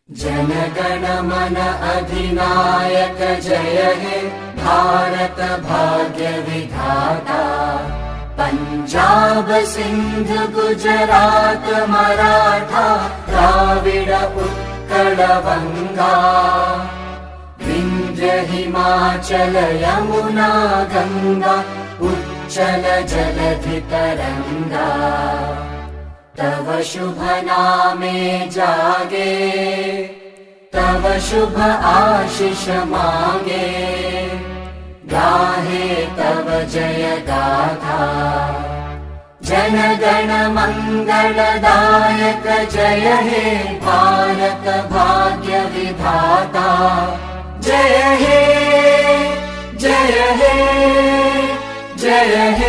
जन गण मन अधिनायक जय हे भारत भाग्य विधाता। पंजाब सिंध गुजरात मराठा द्राविड उत्कल बंगा। विंध्य हिमाचल यमुना गंगा उच्चल जलधि तरंगा। तव शुभ नामे जागे तव शुभ आशीष मांगे। गाहे तव जय गाथा जन गण मंगलदायक जय हे भारत भाग्य विधाता। जय हे जय हे जय हे।